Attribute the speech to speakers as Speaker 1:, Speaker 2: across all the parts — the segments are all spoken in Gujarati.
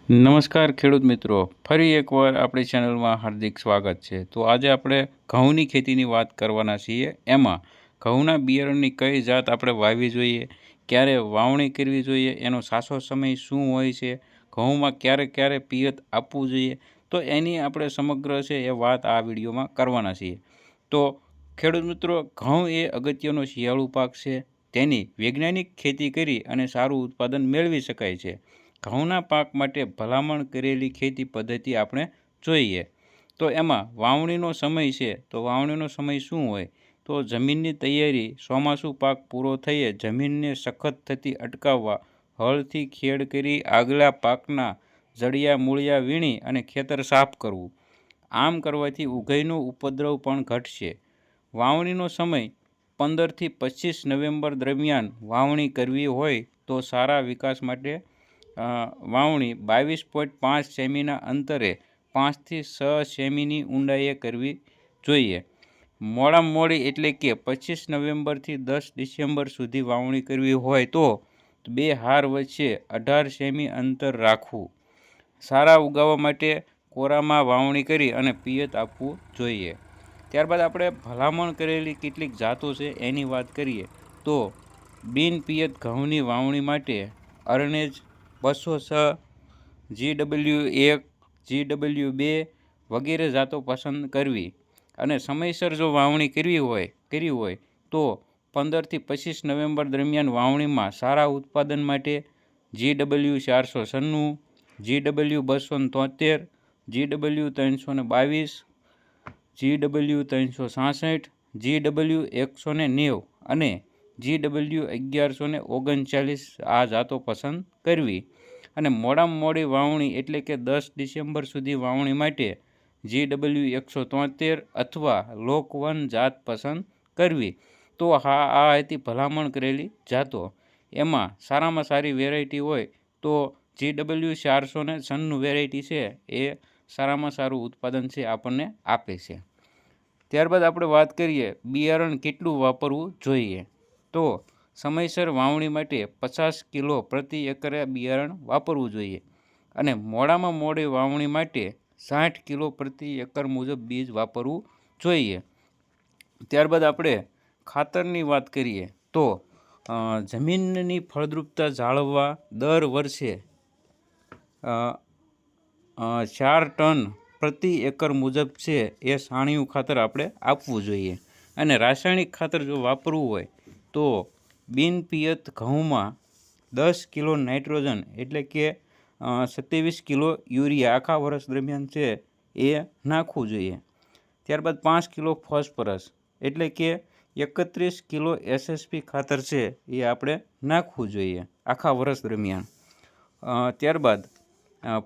Speaker 1: નમસ્કાર ખેડૂત મિત્રો, ફરી એકવાર આપણી ચેનલમાં હાર્દિક સ્વાગત છે। તો આજે આપણે ઘઉંની ખેતીની વાત કરવાના છીએ। એમાં ઘઉંના બિયારણની કઈ જાત આપણે વાવવી જોઈએ, ક્યારે વાવણી કરવી જોઈએ, એનો સાચો સમય શું હોય છે, ઘઉંમાં ક્યારે ક્યારે પિયત આપવું જોઈએ, તો એની આપણે સમગ્ર છે એ વાત આ વિડીયોમાં કરવાના છીએ। તો ખેડૂત મિત્રો, ઘઉં એ અગત્યનો શિયાળુ પાક છે। તેની વૈજ્ઞાનિક ખેતી કરી અને સારું ઉત્પાદન મેળવી શકાય છે। ઘઉંના પાક માટે ભલામણ કરેલી ખેતી પદ્ધતિ આપણે જોઈએ તો એમાં વાવણીનો સમય છે। તો વાવણીનો સમય શું હોય, તો જમીનની તૈયારી ચોમાસું પાક પૂરો થઈએ જમીનને સખત થતી અટકાવવા હળથી ખેડ કરી આગલા પાકના જડિયા મૂળિયા વીણી અને ખેતર સાફ કરવું। આમ કરવાથી ઉઘઈનો ઉપદ્રવ પણ ઘટશે। વાવણીનો સમય 15 થી 25 નવેમ્બર દરમિયાન વાવણી કરવી હોય તો સારા વિકાસ માટે વાવણી 22.5 સેમીના અંતરે 5 થી 6 સેમીની ઊંડાઈએ કરવી જોઈએ। મોડામાં મોડી એટલે કે 25 નવેમ્બરથી 10 ડિસેમ્બર સુધી વાવણી કરવી હોય તો બે હાર વચ્ચે 18 સેમી અંતર રાખવું। સારા ઉગાવવા માટે કોરામાં વાવણી કરી અને પિયત આપવું જોઈએ। ત્યારબાદ આપણે ભલામણ કરેલી કેટલીક જાતો છે એની વાત કરીએ તો બિન પિયત ઘઉંની વાવણી માટે અરણેજ 206, GW1, GW2 વગેરે જાતો પસંદ કરવી અને સમયસર જો વાવણી કરી હોય તો 15 થી 25 નવેમ્બર દરમિયાન વાવણીમાં સારા ઉત્પાદન માટે GW496, GW273, GW322, GW366, GW190 અને GW1139 આ જાતો પસંદ કરવી અને મોડામાં મોડી વાવણી એટલે કે 10 ડિસેમ્બર સુધી વાવણી માટે GW173 અથવા લોક 1 જાત પસંદ કરવી। તો આ હતી ભલામણ કરેલી જાતો। એમાં સારામાં સારી વેરાયટી હોય તો GW496 વેરાયટી છે એ સારામાં સારું ઉત્પાદન છે આપણને આપે છે। ત્યારબાદ આપણે વાત કરીએ બિયારણ કેટલું વાપરવું જોઈએ તો સમયસર વાવણી માટે 50 કિલો પ્રતિ એકરે બિયારણ વાપરવું જોઈએ અને મોડામાં મોડી વાવણી માટે 60 કિલો પ્રતિ એકર મુજબ બીજ વાપરવું જોઈએ। ત્યારબાદ આપણે ખાતરની વાત કરીએ તો જમીનની ફળદ્રુપતા જાળવવા દર વર્ષે 4 ટન પ્રતિ એકર મુજબ છે એ છાણિયું ખાતર આપણે આપવું જોઈએ અને રાસાયણિક ખાતર જો વાપરવું હોય તો બિન પિયત ઘઉંમાં 10 કિલો નાઇટ્રોજન એટલે કે 27 કિલો યુરિયા આખા વર્ષ દરમિયાન છે એ નાખવું જોઈએ। ત્યારબાદ 5 કિલો ફોસ્ફરસ એટલે કે 31 કિલો SSP ખાતર છે એ આપણે નાખવું જોઈએ આખા વર્ષ દરમિયાન। ત્યારબાદ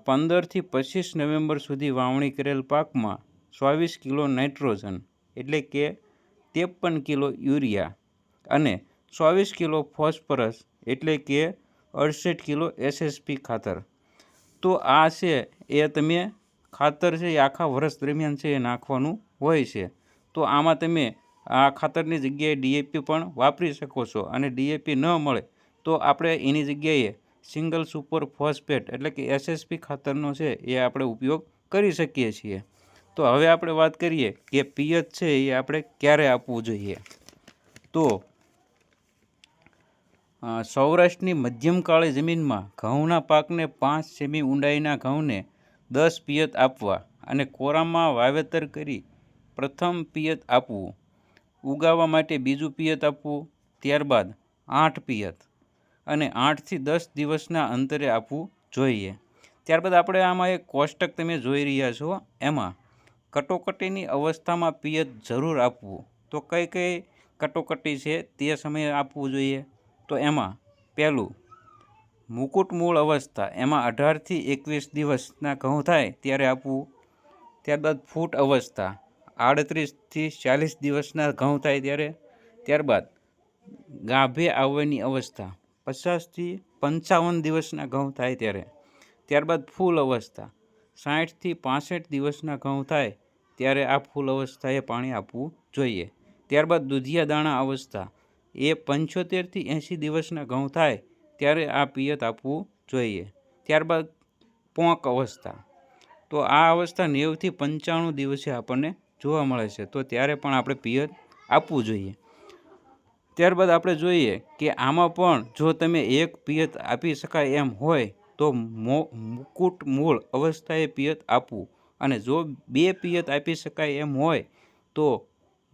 Speaker 1: 15 થી 25 નવેમ્બર સુધી વાવણી કરેલ પાકમાં 24 કિલો નાઇટ્રોજન એટલે કે 53 કિલો યુરિયા અને 24 કિલો ફોસ્ફરસ એટલે કે 68 કિલો SSP ખાતર। તો આ છે એ તમે ખાતર છે એ આખા વર્ષ દરમિયાન છે એ નાખવાનું હોય છે। તો આમાં તમે આ ખાતરની જગ્યાએ DAP પણ વાપરી શકો છો અને DAP ન મળે તો આપણે એની જગ્યાએ સિંગલ સુપર ફોસ્ફેટ એટલે કે SSP ખાતરનો છે એ આપણે ઉપયોગ કરી શકીએ છીએ। તો હવે આપણે વાત કરીએ કે પિયત છે એ આપણે ક્યારે આપવું જોઈએ તો સૌરાષ્ટ્રની મધ્યમ કાળી જમીનમાં ઘઉંના પાકને 5 સેમી ઊંડાઈના ઘઉંને 10 પિયત આપવા અને કોરામાં વાવેતર કરી પ્રથમ પિયત આપવું, ઉગાવવા માટે બીજું પિયત આપવું, ત્યારબાદ 8 પિયત અને 8 થી 10 દિવસના અંતરે આપવું જોઈએ। ત્યારબાદ આપણે આમાં એક કોષ્ટક તમે જોઈ રહ્યા છો એમાં કટોકટીની અવસ્થામાં પિયત જરૂર આપવું તો કઈ કઈ કટોકટી છે તે સમયે આપવું જોઈએ તો એમાં પહેલું મુકુટ મૂળ અવસ્થા એમાં 18 થી 21 દિવસના ઘઉં થાય ત્યારે આપવું। ત્યારબાદ ફૂટ અવસ્થા 38 થી 40 દિવસના ઘઉં થાય ત્યારે। ત્યારબાદ ગાભે આવવાની અવસ્થા 50 થી 55 દિવસના ઘઉં થાય ત્યારે। ત્યારબાદ ફૂલ અવસ્થા 60 થી 65 દિવસના ઘઉં થાય ત્યારે આ ફૂલ અવસ્થાએ પાણી આપવું જોઈએ। ત્યારબાદ દુધિયા દાણા અવસ્થા એ 75 થી 80 દિવસના ઘઉં થાય ત્યારે આ પિયત આપવું જોઈએ। ત્યારબાદ પોંક અવસ્થા, તો આ અવસ્થા 90થી 95 દિવસે આપણને જોવા મળે છે, તો ત્યારે પણ આપણે પિયત આપવું જોઈએ. ત્યારબાદ આપણે જોઈએ કે આમાં પણ જો તમે એક પિયત આપી શકાય એમ હોય તો મુકુટ મૂળ અવસ્થાએ પિયત આપવું, અને જો 2 પિયત આપી શકાય એમ હોય તો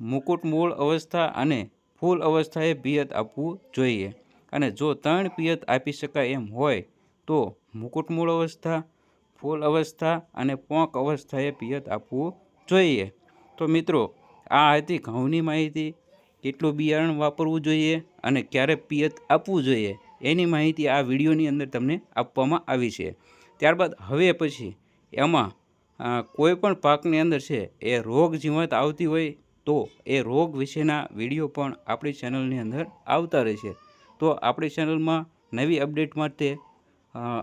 Speaker 1: મુકુટ મૂળ અવસ્થા અને ફૂલ અવસ્થાએ પિયત આપવું જોઈએ. અને જો 3 પિયત આપી શકાય એમ હોય તો મુકુટ મૂળ અવસ્થા, ફૂલ અવસ્થા અને પોંક અવસ્થાએ પિયત આપવું જોઈએ. તો મિત્રો, આ હતી ઘઉંની માહિતી. કેટલું બિયારણ વાપરવું જોઈએ અને ક્યારે પિયત આપવું જોઈએ એની માહિતી આ વિડીયોની અંદર તમને આપવામાં આવી છે. ત્યારબાદ હવે પછી એમાં કોઈ પણ પાકની અંદર છે એ રોગ જીવાત આવતી હોય તો એ રોગ વિશેના વિડીયો પણ આપણી ચેનલની અંદર આવતા રહેશે. તો આપણી ચેનલમાં નવી અપડેટ માટે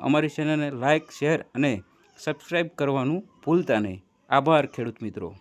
Speaker 1: અમારી ચેનલને લાઇક, શેર અને સબસ્ક્રાઈબ કરવાનું ભૂલતા નહીં. આભાર ખેડૂત મિત્રો.